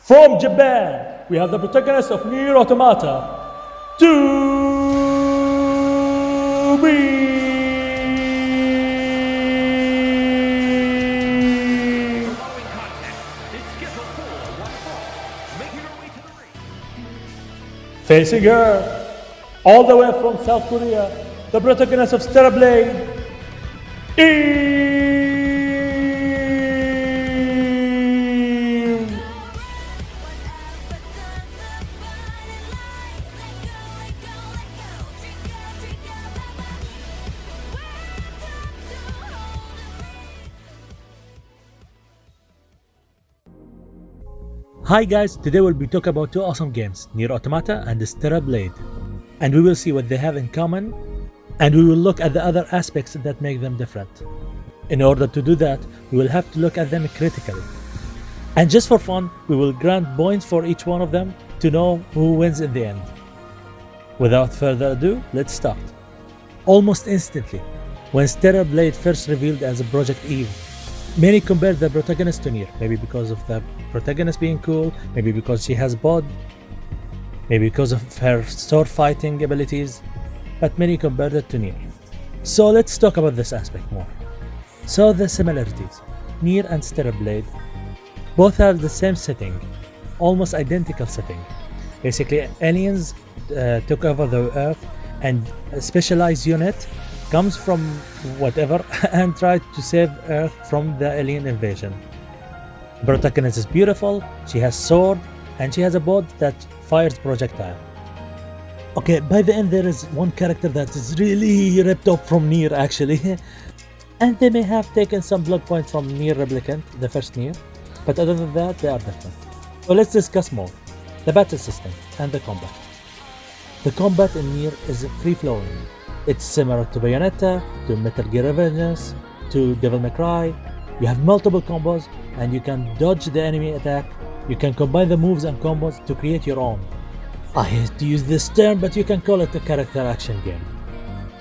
From Japan, we have the protagonist of Nier Automata, to be. Facing her, all the way from South Korea, the protagonist of Stellar Blade, Eve. Hi guys, today we'll be talking about two awesome games, Nier Automata and Stellar Blade. And we will see what they have in common, and we will look at the other aspects that make them different. In order to do that, we will have to look at them critically. And just for fun, we will grant points for each one of them to know who wins in the end. Without further ado, let's start. Almost instantly, when Stellar Blade first revealed as Project Eve, many compared the protagonist to Nier, maybe because of the protagonist being cool, maybe because she has bod, maybe because of her sword fighting abilities, but many compared it to Nier. So let's talk about this aspect more. So the similarities, Nier and Stellar Blade both have the same setting, almost identical setting. Basically, aliens took over the Earth, and a specialized unit comes from whatever and tried to save Earth from the alien invasion. The protagonist is beautiful, she has sword, and she has a boat that fires projectile. Okay, by the end there is one character that is really ripped off from Nier actually. And they may have taken some blood points from Nier Replicant, the first Nier, but other than that they are different. So let's discuss more. The battle system and the combat. The combat in Nier is free-flowing. It's similar to Bayonetta, to Metal Gear Revengeance, to Devil May Cry. You have multiple combos and you can dodge the enemy attack. You can combine the moves and combos to create your own. I hate to use this term, but you can call it a character action game.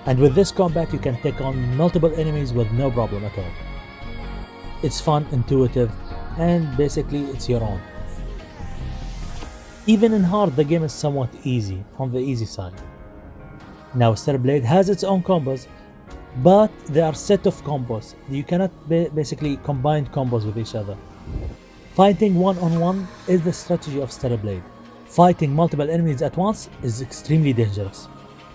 And with this combat you can take on multiple enemies with no problem at all. It's fun, intuitive, and basically it's your own. Even in hard, the game is somewhat easy, on the easy side. Now Stellar Blade has its own combos, but they are set of combos. You cannot basically combine combos with each other. Fighting one-on-one is the strategy of Stellar Blade. Fighting multiple enemies at once is extremely dangerous.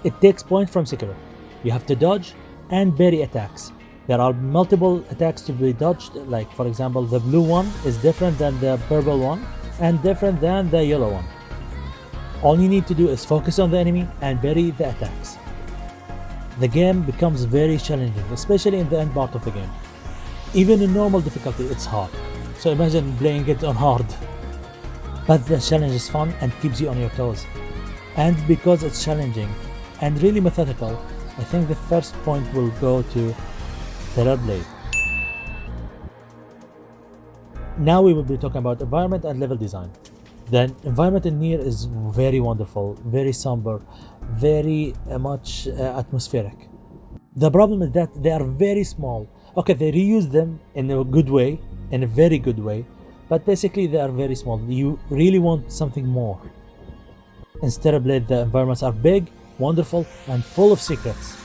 It takes points from Sekiro. You have to dodge and parry attacks. There are multiple attacks to be dodged, like for example the blue one is different than the purple one and different than the yellow one. All you need to do is focus on the enemy and parry the attacks. The game becomes very challenging, especially in the end part of the game. Even in normal difficulty it's hard, so imagine playing it on hard. But the challenge is fun and keeps you on your toes. And because it's challenging and really methodical, I think the first point will go to Stellar Blade. Now we will be talking about environment and level design. The environment in Nier is very wonderful, very somber, very much atmospheric. The problem is that they are very small. Okay, they reuse them in a good way, in a very good way, but basically they are very small. You really want something more. In Stellar Blade, the environments are big, wonderful, and full of secrets.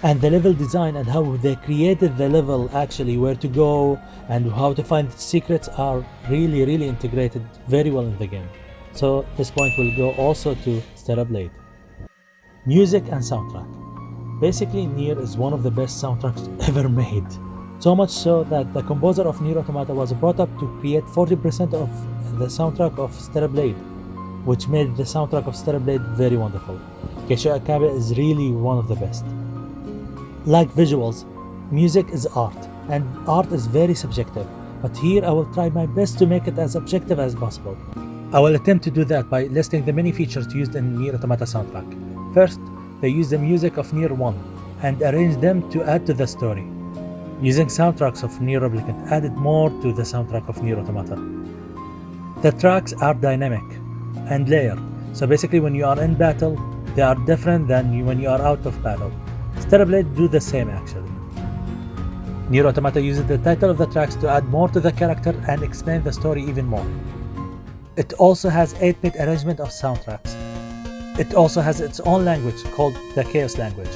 And the level design and how they created the level, actually where to go and how to find the secrets, are really integrated very well in the game. So this point will go also to Stellar Blade. Music and soundtrack. Basically Nier is one of the best soundtracks ever made. So much so that the composer of Nier Automata was brought up to create 40% of the soundtrack of Stellar Blade, which made the soundtrack of Stellar Blade very wonderful. Keisho Akabe is really one of the best. Like visuals, music is art, and art is very subjective, but here I will try my best to make it as objective as possible. I will attempt to do that by listing the many features used in Nier Automata soundtrack. First, they use the music of Nier 1 and arranged them to add to the story. Using soundtracks of Nier Replicant added more to the soundtrack of Nier Automata. The tracks are dynamic and layered, so basically when you are in battle, they are different than when you are out of battle. Stellar Blade do the same actually. Nier Automata uses the title of the tracks to add more to the character and explain the story even more. It also has 8-bit arrangement of soundtracks. It also has its own language called the Chaos language.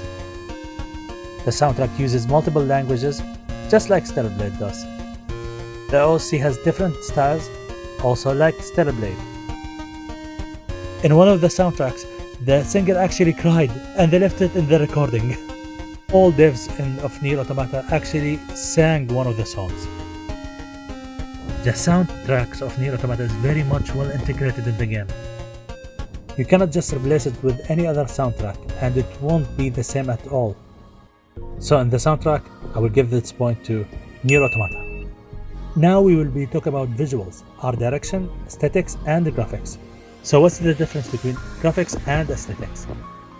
The soundtrack uses multiple languages, just like Stellar Blade does. The OC has different styles, also like Stellar Blade. In one of the soundtracks, the singer actually cried and they left it in the recording. All devs of Nier Automata actually sang one of the songs. The soundtracks of Nier Automata is very much well integrated in the game. You cannot just replace it with any other soundtrack and it won't be the same at all. So in the soundtrack, I will give this point to Nier Automata. Now we will be talking about visuals, art direction, aesthetics and graphics. So what's the difference between graphics and aesthetics?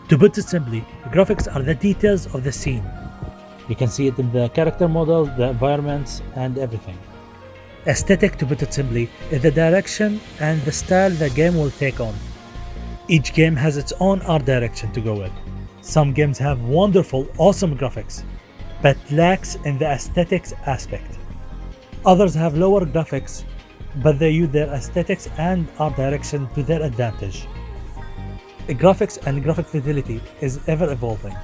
To put it simply, graphics are the details of the scene. You can see it in the character model, the environments and everything. Aesthetic, to put it simply, is the direction and the style the game will take on. Each game has its own art direction to go with. Some games have wonderful, awesome graphics, but lacks in the aesthetics aspect. Others have lower graphics, but they use their aesthetics and art direction to their advantage. Graphics and graphic fidelity is ever evolving.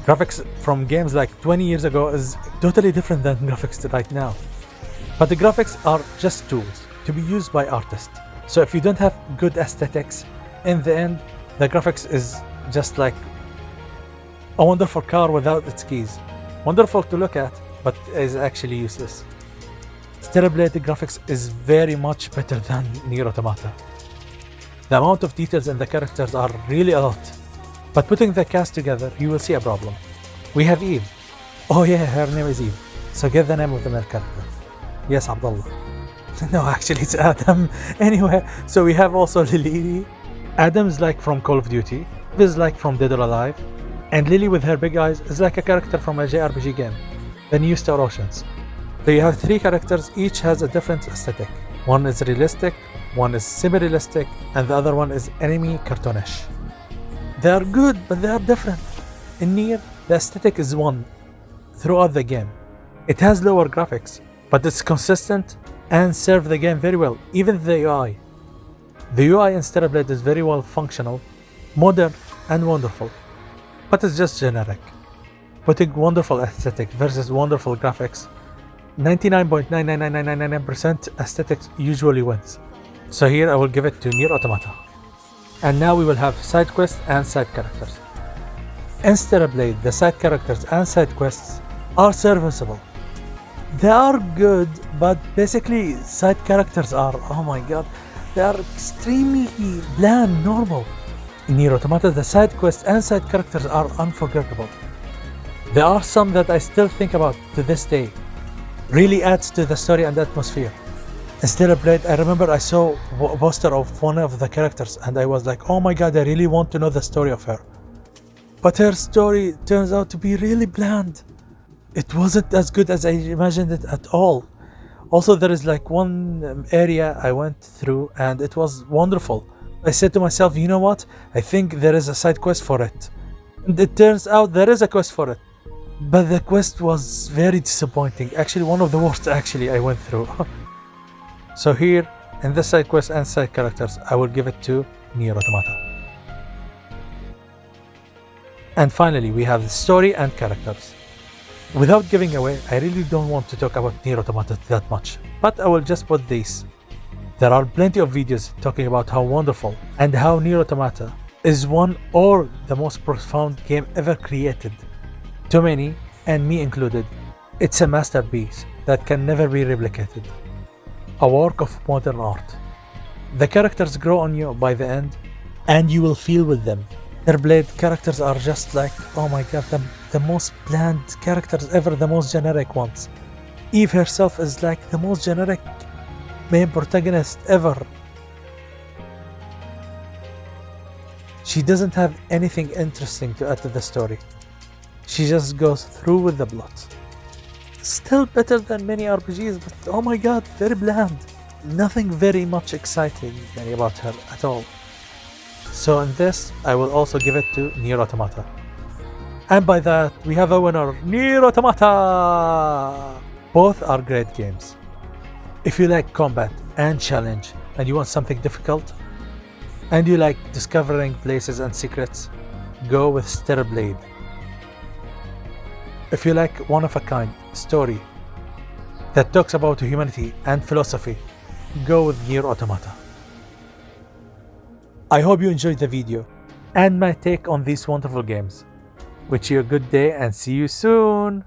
Graphics from games like 20 years ago is totally different than graphics right now. But the graphics are just tools to be used by artists. So if you don't have good aesthetics, in the end, the graphics is just like a wonderful car without its keys. Wonderful to look at, but is actually useless. Stellar Blade graphics is very much better than Nier Automata. The amount of details in the characters are really a lot. But putting the cast together, you will see a problem. We have Eve. Oh yeah, her name is Eve. So get the name of the male character. Yes, Abdullah. No, actually it's Adam. Anyway, so we have also Lily. Adam is like from Call of Duty. Eve is like from Dead or Alive. And Lily with her big eyes is like a character from a JRPG game, the new Star Oceans. So you have 3 characters, each has a different aesthetic. One is realistic, one is semi-realistic, and the other one is anime cartoonish. They are good, but they are different. In Nier, the aesthetic is one throughout the game. It has lower graphics, but it's consistent and serves the game very well, even the UI. The UI in Stellar Blade is very well functional, modern, and wonderful. But it's just generic. Putting wonderful aesthetic versus wonderful graphics, 99.99999% aesthetics usually wins. So here I will give it to Nier Automata. And now we will have side quests and side characters. In Stellar Blade, the side characters and side quests are serviceable. They are good, but basically side characters are, oh my god, they are extremely bland, normal. In Nier Automata, the side quests and side characters are unforgettable. There are some that I still think about to this day. Really adds to the story and atmosphere. In Stellar Blade, I remember I saw a poster of one of the characters and I was like, oh my god, I really want to know the story of her. But her story turns out to be really bland. It wasn't as good as I imagined it at all. Also, there is like one area I went through and it was wonderful. I said to myself, you know what? I think there is a side quest for it. And it turns out there is a quest for it. But the quest was very disappointing. Actually, one of the worst I went through. So here, in the side quest and side characters, I will give it to Nier Automata. And finally, we have the story and characters. Without giving away, I really don't want to talk about Nier Automata that much, but I will just put this. There are plenty of videos talking about how wonderful and how Nier Automata is one or the most profound game ever created. To many, and me included, it's a masterpiece that can never be replicated. A work of modern art. The characters grow on you by the end, and you will feel with them. Their Blade characters are just like, oh my god, the most bland characters ever, the most generic ones. Eve herself is like the most generic main protagonist ever. She doesn't have anything interesting to add to the story. She just goes through with the plot. Still better than many RPGs, but oh my god, very bland. Nothing very much exciting about her at all. So in this, I will also give it to Nier Automata. And by that, we have a winner, Nier Automata! Both are great games. If you like combat and challenge, and you want something difficult, and you like discovering places and secrets, go with Stellar Blade. If you like one-of-a-kind story that talks about humanity and philosophy, go with Nier Automata. I hope you enjoyed the video and my take on these wonderful games. Wish you a good day and see you soon!